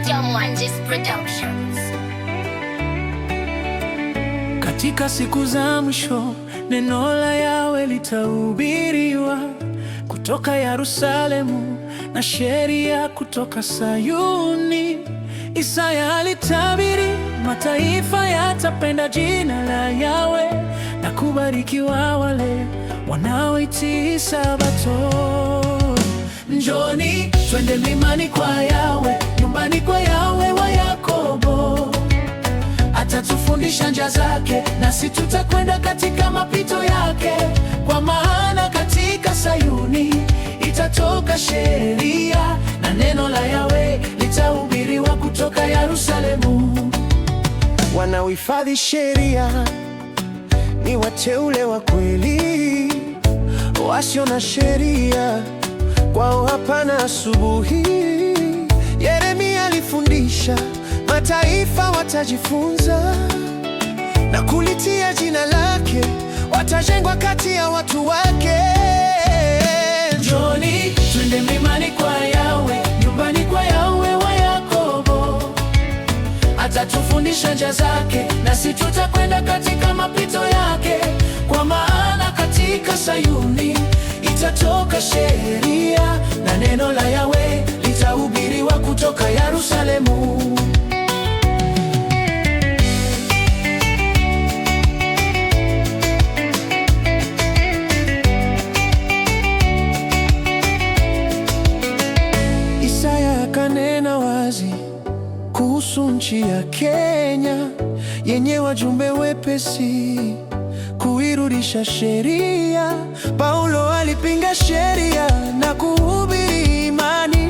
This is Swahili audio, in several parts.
Productions. Katika siku za mwisho neno la Yahweh litahubiriwa kutoka Yerusalemu na sheria kutoka Sayuni. Isaya alitabiri, mataifa yatapenda jina la Yahweh na kubarikiwa wale wanaoitii Sabato. Njoni twende mlimani kwa Yahweh, nyumbani kwa Yahweh wa Yakobo. Atatufundisha njia zake, nasi tutakwenda katika mapito yake. Kwa maana katika Sayuni itatoka sheria, na neno la Yahweh litahubiriwa kutoka Yerusalemu. Wanaohifadhi sheria ni wateule wa kweli, wasio na sheria kwao hapana asubuhi. Yeremia alifundisha, mataifa watajifunza na kulitia jina lake, watajengwa kati ya watu wake. Njoni twende mlimani kwa Yahweh, nyumbani kwa Yahweh wa Yakobo. Atatufundisha njia zake, nasi tutakwenda katika mapito yake. Kwa maana katika Sayuni itatoka sheria, na neno la Yahweh litahubiriwa kutoka Yerusalemu. Isaya akanena wazi kuhusu nchi ya Kenya yenye wajumbe wepesi kuirudisha sheria. Paulo alipinga sheria na kuhubiri imani.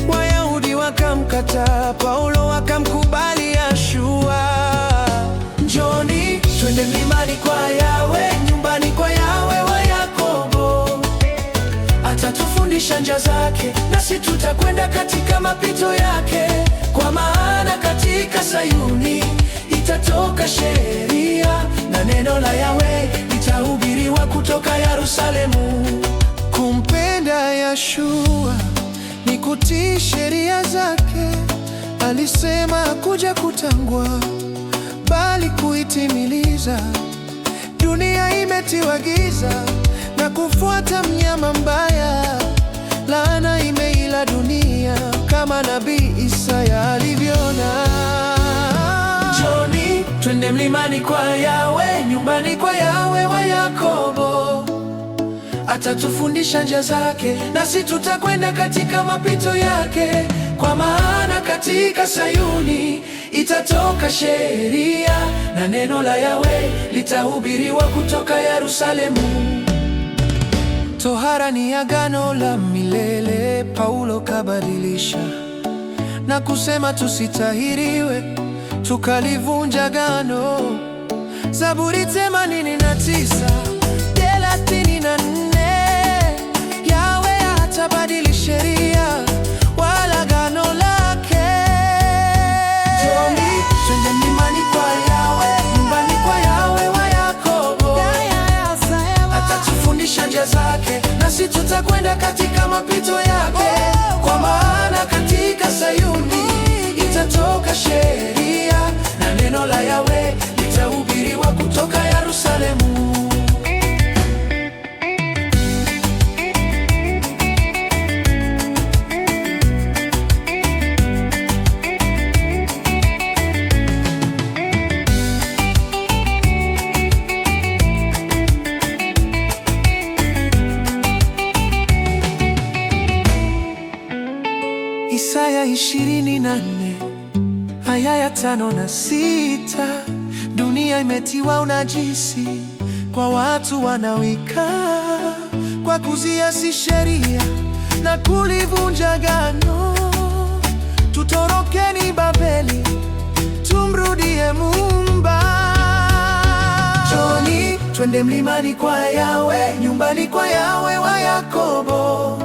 Wayahudi wakamkataa Paulo, wakamkubali Yoshua. Njoni twende mlimani kwa Yahweh, nyumbani kwa Yahweh wa Yakobo. Atatufundisha njia zake, nasi tutakwenda katika mapito yake. Kwa maana katika Sayuni itatoka sheria, na neno la Yahweh litahubiriwa kutoka Yerusalemu. Kumpenda Yoshua ni kutii sheria zake. Alisema hakuja kutangwa, bali kuitimiliza. Dunia imetiwa giza na kufuata mnyama mbaya. Laana imeila dunia kama nabii Isaya alivyoona. Njoni twende mlimani kwa Yahweh, nyumbani kwa Yahweh wa Yakobo. Atatufundisha njia zake, nasi tutakwenda katika mapito yake. Kwa maana katika Sayuni itatoka sheria, na neno la Yahweh litahubiriwa kutoka Yerusalemu. Tohara ni agano la milele, Paulo kabadilisha na kusema tusitahiriwe tukalivunja agano. Zaburi 89:34, Yahweh hatabadili sheria wala agano lake. Njoni twende mlimani kwa Yahweh, nyumbani kwa Yahweh wa Yakobo. Atatufundisha njia zake, nasi tutakwenda katika mapito yake. Kwa maana katika Sayuni itatoka sheria, na neno la Yahweh litahubiriwa kutoka Yerusalemu. Isaya 24 aya ya 5 na 6. Dunia imetiwa unajisi kwa watu wanaowika kwa kuziasi sheria na kulivunja agano. Tutorokeni Babeli, tumrudie Muumba. Njoni twende mlimani kwa Yahweh, nyumbani kwa Yahweh wa Yakobo.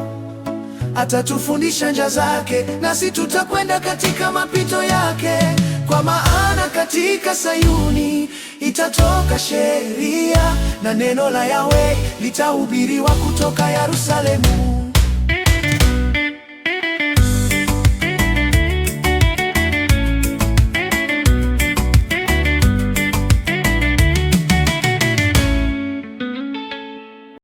Atatufundisha njia zake, nasi tutakwenda katika mapito yake. Kwa maana katika Sayuni itatoka sheria, na neno la Yahweh litahubiriwa kutoka Yerusalemu.